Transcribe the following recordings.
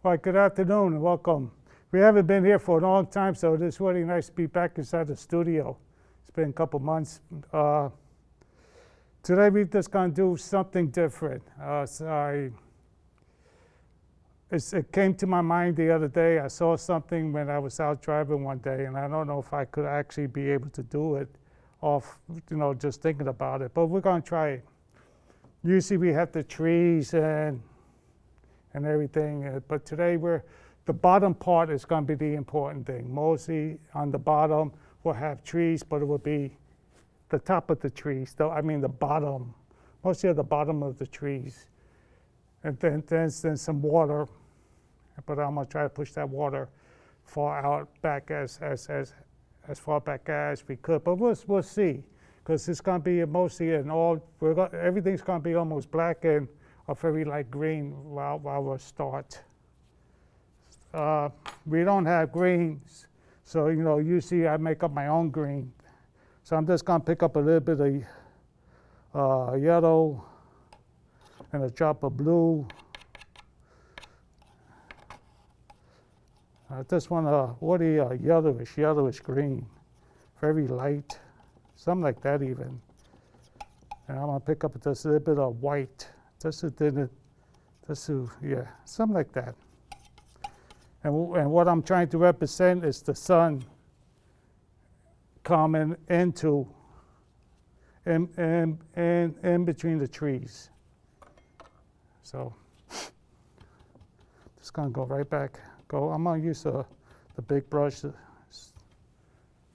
All right, good afternoon and welcome. We haven't been here for a long time, so it's really nice to be back inside the studio. It's been a couple months. Today we're just going to do something different. It came to my mind the other day. I saw something when I was out driving one day, and I don't know if I could actually be able to do it off, just thinking about it, but we're going to try it. Usually we have the trees and everything, but today the bottom part is going to be the important thing. Mostly on the bottom we'll have trees, but it will be the top of the trees, the bottom, mostly at the bottom of the trees. And then some water, but I'm going to try to push that water far out back as far back as we could, but we'll see, because it's going to be mostly everything's going to be almost black and a very light green while we start. We don't have greens, so usually I make up my own green. So I'm just going to pick up a little bit of yellow and a drop of blue. I just want a yellowish green, very light, something like that even. And I'm going to pick up just a little bit of white. Something like that. And what I'm trying to represent is the sun coming in between the trees. So just gonna go right back. I'm gonna use the big brush,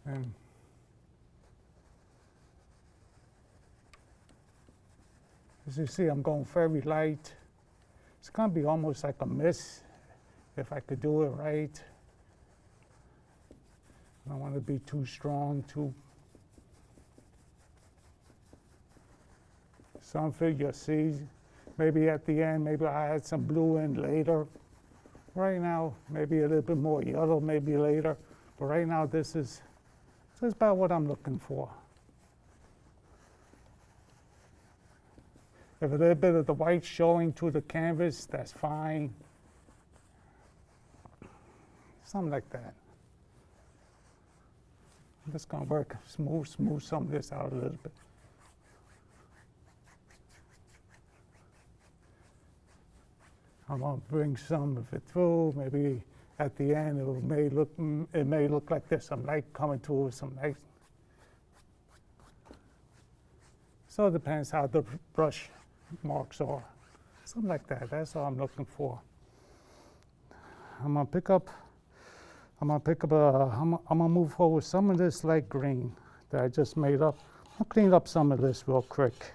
and as you see, I'm going very light. It's going to be almost like a mist if I could do it right. I don't want to be too strong, Some figure, see, maybe at the end, maybe I add some blue in later. Right now, maybe a little bit more yellow, maybe later. But right now, this is about what I'm looking for. If a little bit of the white showing through the canvas, that's fine. Something like that. I'm just going to work, smooth some of this out a little bit. I'm going to bring some of it through. Maybe at the end it may look like there's some light coming through, some light. So it depends how the brush marks are. Something like that. That's all I'm looking for. I'm gonna move forward some of this light green that I just made up. I'll clean up some of this real quick.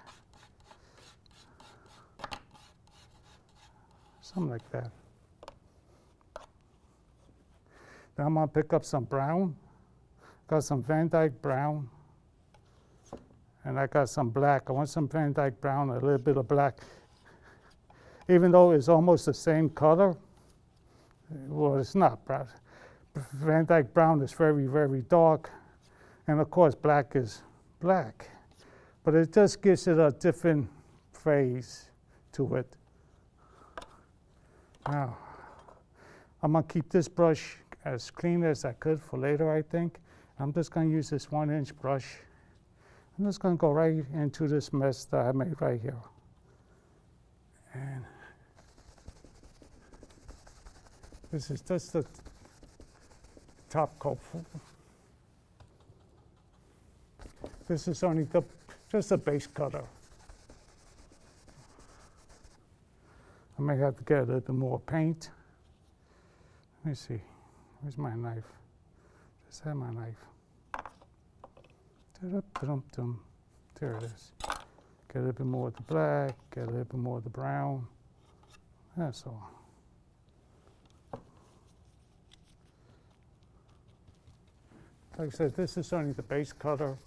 Something like that. Now I'm gonna pick up some brown. Got some Van Dyke brown. And I got some black. I want some Van Dyke brown, a little bit of black. Even though it's almost the same color, well, it's not. Van Dyke brown is very, very dark. And of course, black is black. But it just gives it a different phase to it. Now, I'm going to keep this brush as clean as I could for later, I think. I'm just going to use this 1-inch brush. I'm just going to go right into this mess that I made right here. And this is just the top coat. This is only just a base color. I may have to get a little bit more paint. Let me see. Where's my knife? Just have my knife. There it is. Get a little bit more of the black, get a little bit more of the brown. That's all. Like I said, this is only the base color.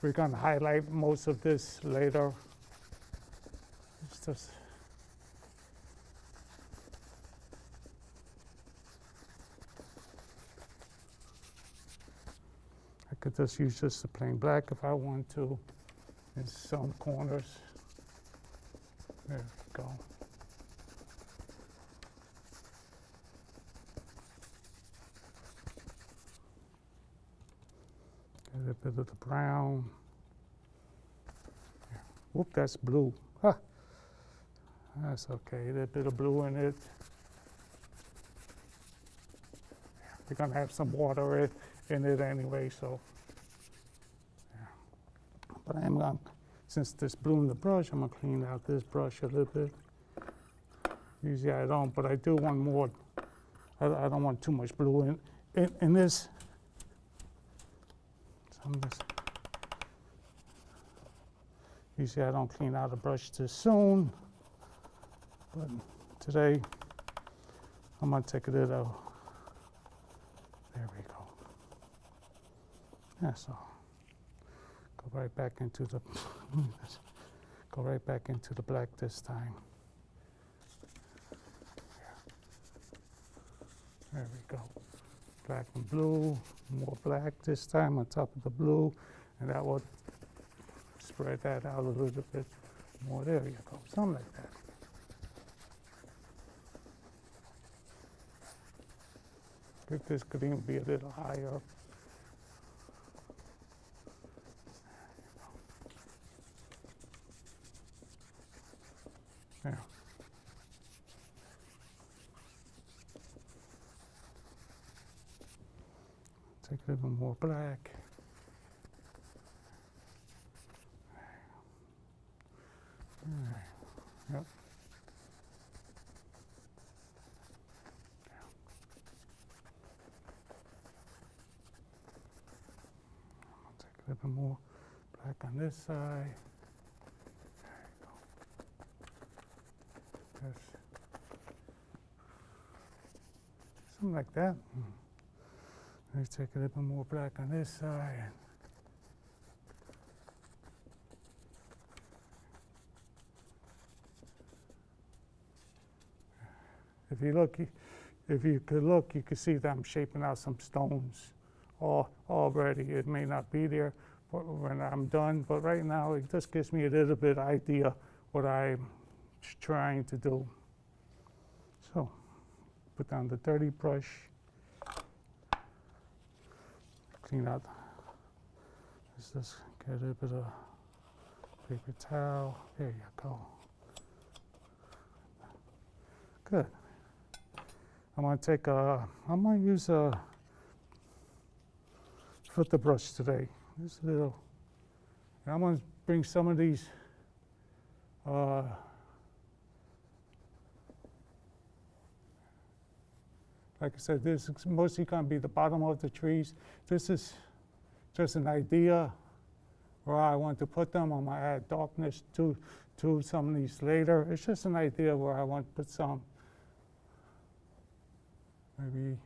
We're going to highlight most of this later. It's just I could just use just the plain black if I want to in some corners. There we go. a bit of the brown. Whoop, that's blue. Huh. That's okay, a bit of blue in it. We're gonna have some water in it anyway, so. Yeah. But I'm gonna, since there's blue in the brush, I'm gonna clean out this brush a little bit. Usually I don't, but I do want more. I don't want too much blue in this. Some of this. Usually I don't clean out a brush too soon, but today I'm gonna take a little. There we go. That's all. Go right back into the. Go right back into the black this time. There we go. Black and blue, more black this time on top of the blue, and that will spread that out a little bit more. There you go, something like that. I think this could even be a little higher. There. Take a little more black. Yep. I'll take a little more black on this side. There you go. Yes. Something like that. Let's take a little more black on this side. If you could look, you could see that I'm shaping out some stones already. It may not be there when I'm done, but right now it just gives me a little bit idea what I'm trying to do. So, put down the dirty brush, clean out. Let's just get a little bit of paper towel. There you go. Good. I'm gonna use a filter brush today. Just a little. I'm gonna bring some of these. Like I said, this is mostly gonna be the bottom of the trees. This is just an idea where I want to put them. I'm gonna add darkness to some of these later. It's just an idea where I want to put some. Maybe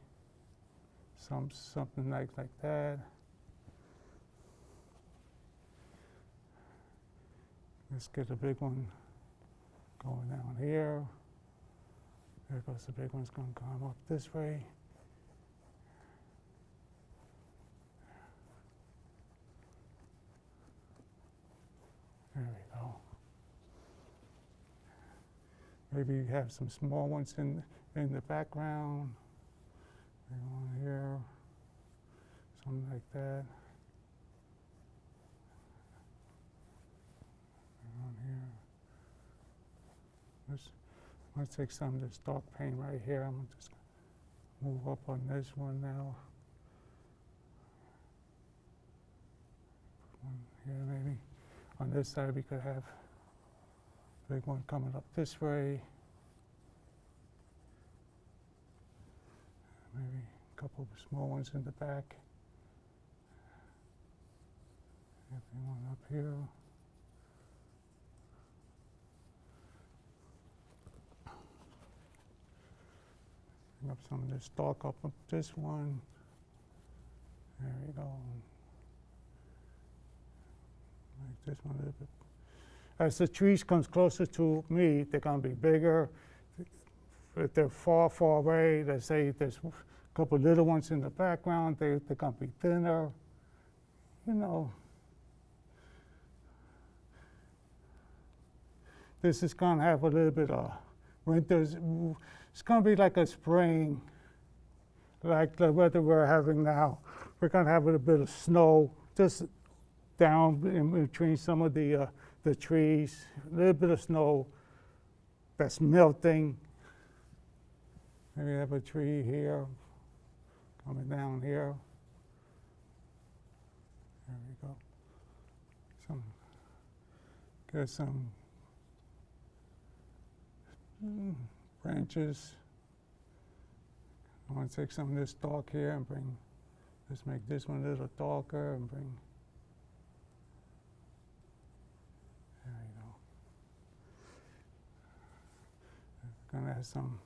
something like that. Let's get a big one going down here. There goes the big one's going to come up this way. There we go. Maybe you have some small ones in the background. One here, something like that. One here. I'm going to take some of this dark paint right here. I'm going to just move up on this one now. One here maybe. On this side we could have a big one coming up this way. Maybe a couple of small ones in the back. Maybe one up here. Bring up some of this dark up this one. There we go. Make this one a little bit. As the trees comes closer to me, they're going to be bigger. If they're far, far away, let's say there's a couple little ones in the background, they're going to be thinner. You know, this is going to have a little bit of winters. It's going to be like a spring, like the weather we're having now. We're going to have a little bit of snow just down in between some of the trees, a little bit of snow that's melting. Maybe have a tree here, coming down here. There we go. Get some branches. I want to take some of this dark here and let's make this one a little darker and bring, there we go. Gonna have some,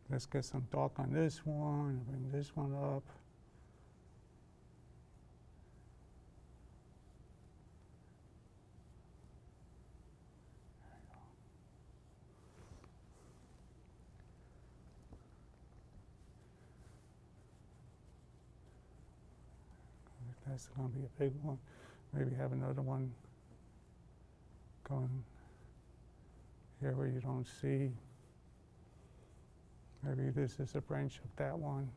let's get some dark on this one and bring this one up. That's going to be a big one. Maybe have another one going here where you don't see. Maybe this is a branch of that one.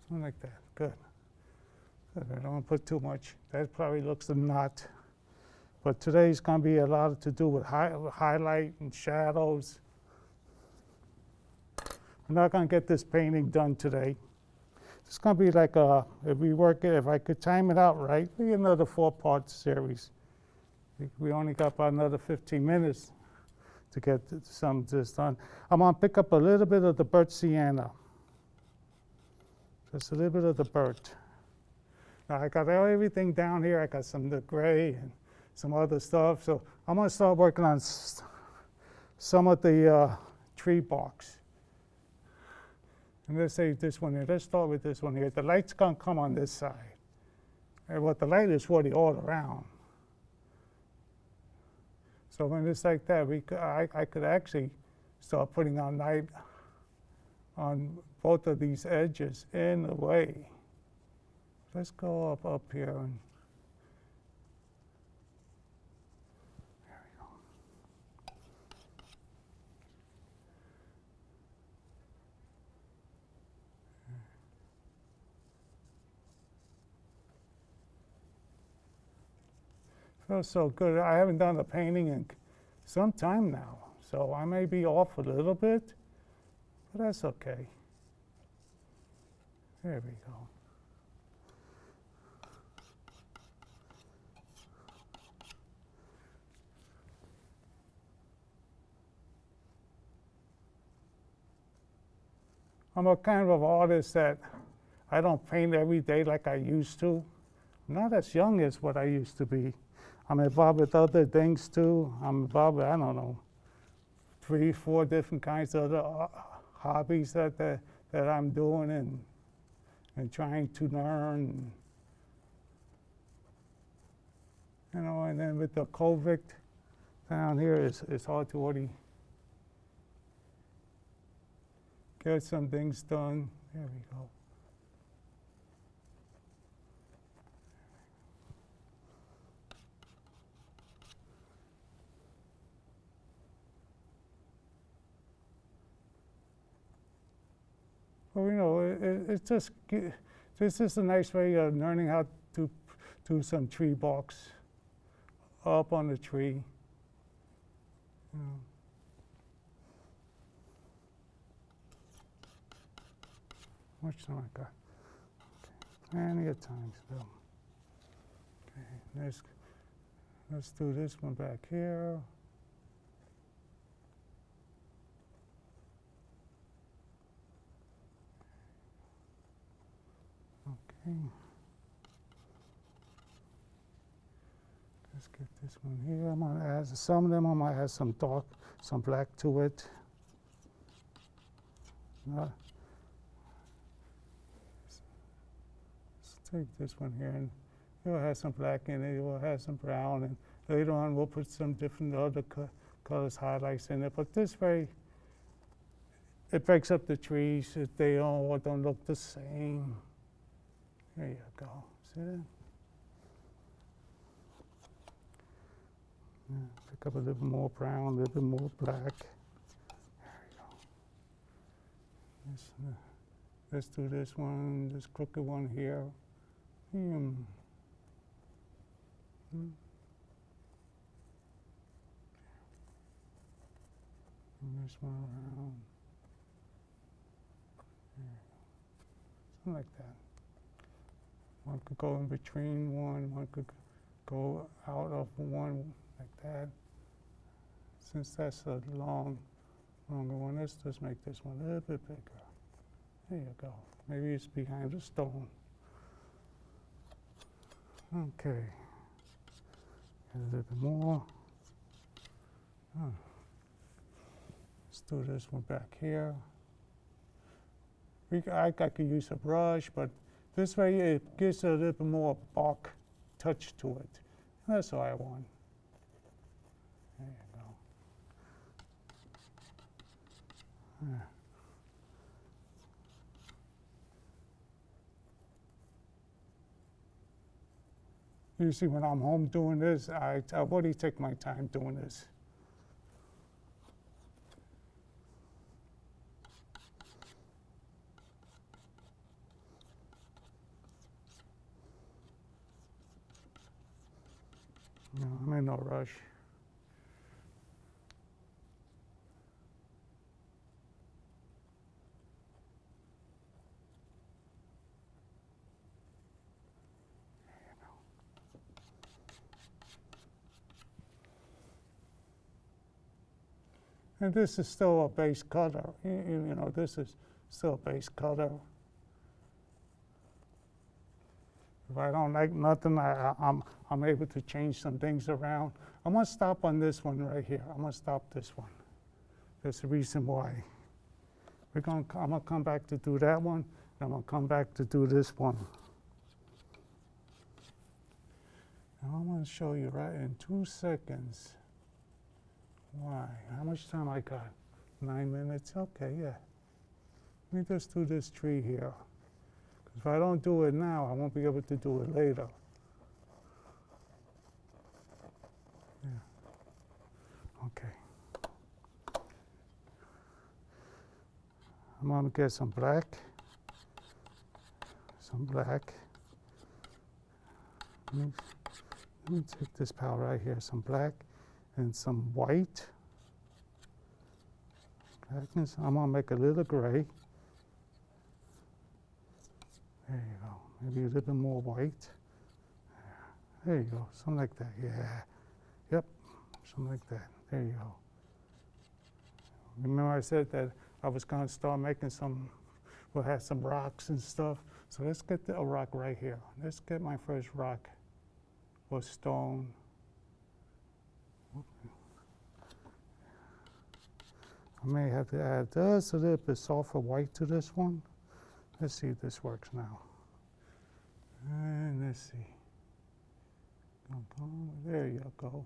Something like that. Good. Good. I don't want to put too much. That probably looks a knot. But today's going to be a lot to do with highlight and shadows. I'm not going to get this painting done today. It's going to be like if I could time it out right, maybe another 4-part series. We only got about another 15 minutes to get some of this done. I'm going to pick up a little bit of the burnt sienna. Just a little bit of the burnt. Now I got everything down here. I got some of the gray and some other stuff. So I'm going to start working on some of the tree barks. And let's say this one here. Let's start with this one here. The light's going to come on this side. And what the light is really all around. So when it's like that, I could actually start putting on light on both of these edges in a way. Let's go up here. And there we go. Feels so good. I haven't done a painting in some time now, so I may be off a little bit, but that's okay. There we go. I'm a kind of artist that I don't paint every day like I used to. I'm not as young as what I used to be. I'm involved with other things too. I'm involved with, I don't know, 3, 4 different kinds of other hobbies that I'm doing and trying to learn. You know, and then with the COVID down here, it's hard to already get some things done. There we go. Well, you know, it's just, this is a nice way of learning how to do some tree barks up on the tree. You know. How much time I got? Okay. Plenty of time still. Okay, let's do this one back here. Okay. Let's get this one here. I'm gonna add some of them. I might add some dark, some black to it. Let's take this one here, and it'll have some black in it. It will have some brown, and later on we'll put some different other colors, highlights in it. But this way, it breaks up the trees if they all don't look the same. There you go. See that? Yeah, pick up a little more brown, a little bit more black. There we go. Let's do this one, this crooked one here. And this one around. Something like that. One could go in between one could go out of one like that. Since that's a longer one, let's just make this one a little bit bigger. There you go. Maybe it's behind the stone. Okay. A little bit more. Let's do this one back here. I could use a brush, but this way it gives a little bit more bark touch to it. That's all I want. There you go. Usually when I'm home doing this, I already take my time doing this. No, I'm in no rush. And this is still a base color. You know, this is still a base color. If I don't like nothing, I'm able to change some things around. I'm gonna stop on this one right here. I'm gonna stop this one. That's the reason why. I'm gonna come back to do that one, and I'm gonna come back to do this one. Now I'm gonna show you right in 2 seconds. Why? How much time I got? 9 minutes? Okay, yeah. Let me just do this tree here. If I don't do it now, I won't be able to do it later. Yeah. Okay. I'm gonna get some black. Some black. Let me take this powder right here, some black and some white. I'm gonna make a little gray. There you go. Maybe a little bit more white. There you go. Something like that. Yeah. Yep. Something like that. There you go. Remember I said that I was going to start making some, we'll have some rocks and stuff. So let's get a rock right here. Let's get my first rock or stone. I may have to add just a little bit softer white to this one. Let's see if this works now. And let's see. There you go.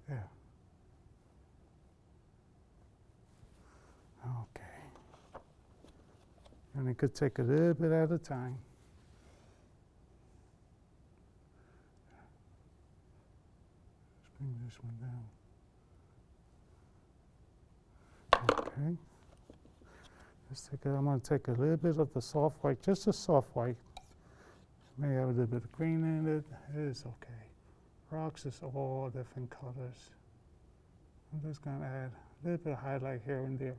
There. Okay. And it could take a little bit at a time. Let's bring this one down. Okay. I'm going to take a little bit of the soft white, just a soft white. May have a little bit of green in it. It is okay. Rocks is all different colors. I'm just going to add a little bit of highlight here and there.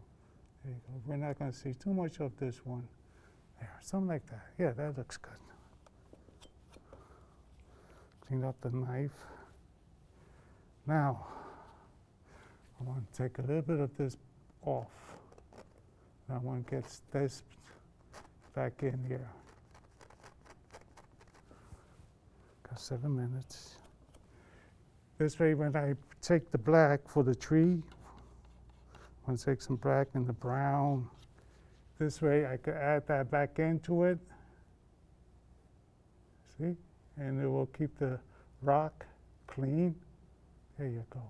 There you go. We're not going to see too much of this one. There, something like that. Yeah, that looks good. Clean up the knife. Now, I want to take a little bit of this off. I want to get this back in here. Got 7 minutes. This way, when I take the black for the tree, I'm going to take some black and the brown. This way, I could add that back into it. See? And it will keep the rock clean. There you go.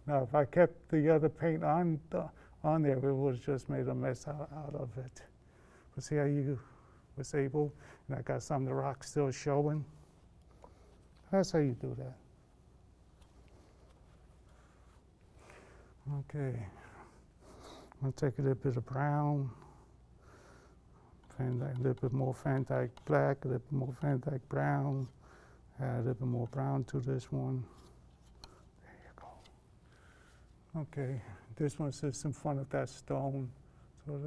Now, if I kept the other paint on there, it would have just made a mess out of it. But see how you was able, and I got some of the rocks still showing. That's how you do that. Okay. I'll take a little bit of brown, a little bit more Van Dyke black, a little bit more Van Dyke brown, add a little bit more brown to this one. There you go. Okay, this one sits in front of that stone. So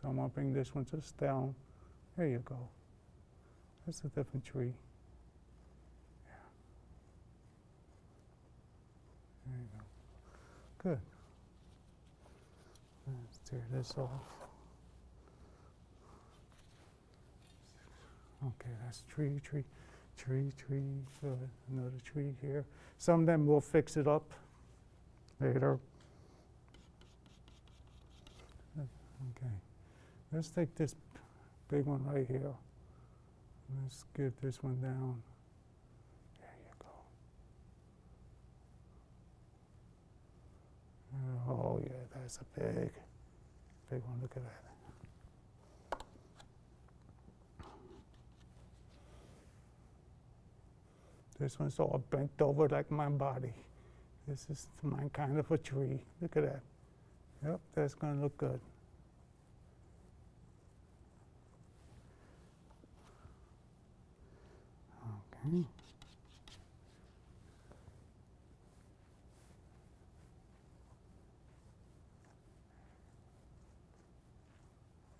I'm gonna bring this one just down. There you go. That's a different tree. Yeah. There you go. Good. Let's tear this off. Okay, that's tree. Good. Another tree here. Some of them will fix it up later. Okay. Let's take this big one right here. Let's get this one down. There you go. Oh yeah, that's a big one. Look at that. This one's all bent over like my body. This is my kind of a tree. Look at that. Yep, that's gonna look good. Okay.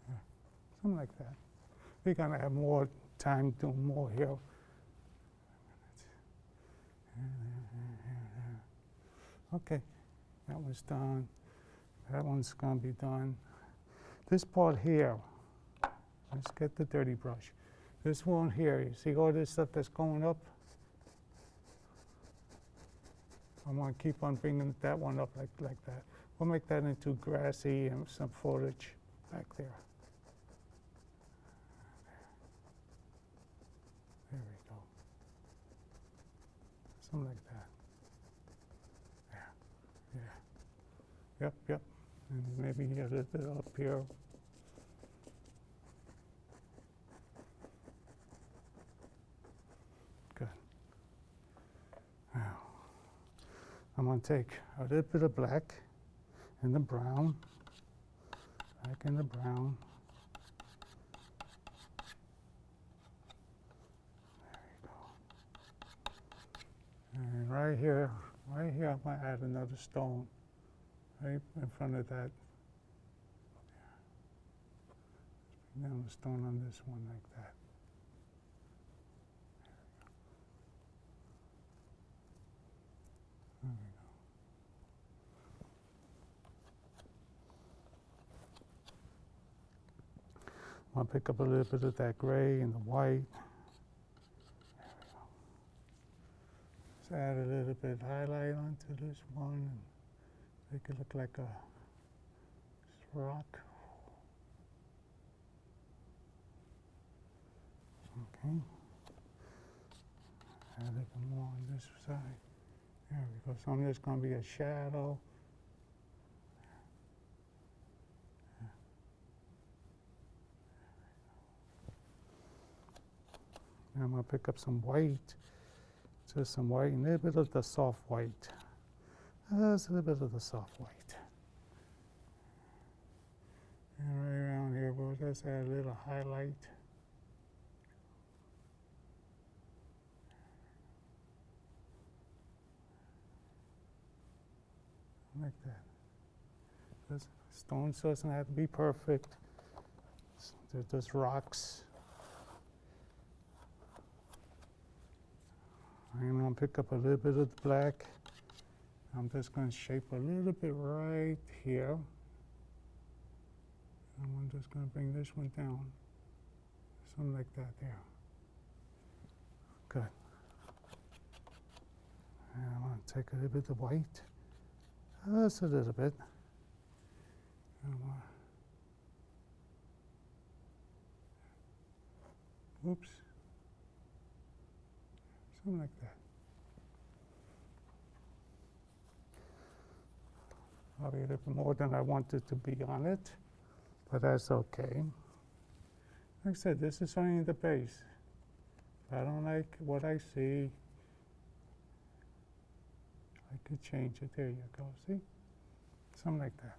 Yeah, something like that. We're gonna have more time doing more here. Okay, that one's done. That one's gonna be done. This part here, let's get the dirty brush. This one here, you see all this stuff that's going up? I'm gonna keep on bringing that one up like that. We'll make that into grassy and some foliage back there. There we go. Something like that. Yeah. Yep. And maybe a little bit up here. Good. Now, I'm going to take a little bit of black and the brown, black and the brown. There you go. And right here, I'm going to add another stone. Right in front of that. Bring down the stone on this one like that. There we go. I'll pick up a little bit of that gray and the white. There we go. Just add a little bit of highlight onto this one. Make it look like a rock. Okay. Add a little more on this side. There we go. Some of this is going to be a shadow. Now I'm going to pick up some white. Just some white and a little bit of the soft white. Just a little bit of the soft white. And right around here, we'll just add a little highlight. Like that. This stone doesn't have to be perfect. They're just rocks. I'm going to pick up a little bit of the black. I'm just going to shape a little bit right here. And I'm just going to bring this one down. Something like that there. Good. And I'm going to take a little bit of white. Just a little bit. Oops. Something like that. Probably a little bit more than I wanted to be on it, but that's okay. Like I said, this is only the base. If I don't like what I see, I could change it. There you go. See? Something like that.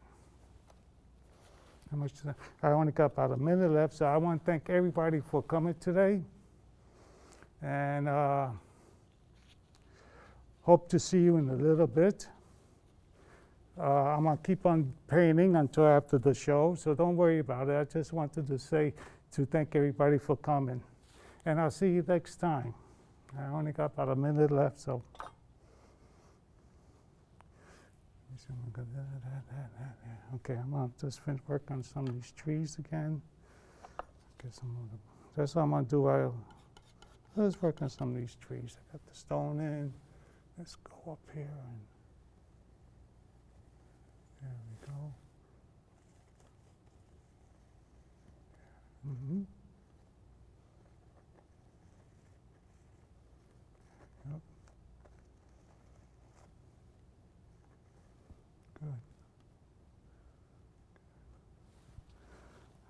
How much is that? I only got about a minute left, so I want to thank everybody for coming today. And hope to see you in a little bit. I'm going to keep on painting until after the show, so don't worry about it. I just wanted to say to thank everybody for coming. And I'll see you next time. I only got about a minute left, so. Okay, I'm going to just finish work on some of these trees again. That's what I'm going to do. Let's work on some of these trees. I got the stone in. Let's go up here and there we go. Mm-hmm. Yep. Good.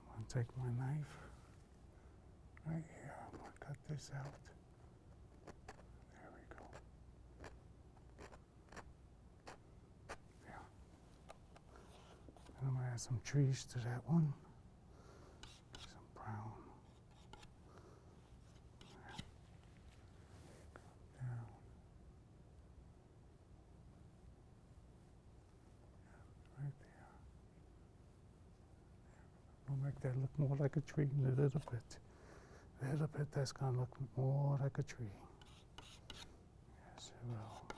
I'm going to take my knife right here. I'm going to cut this out. There we go. Yeah. And I'm going to add some trees to that one. Some brown. Down. Right there. We'll make that look more like a tree in a little bit. A little bit, that's going to look more like a tree. Yes, it will.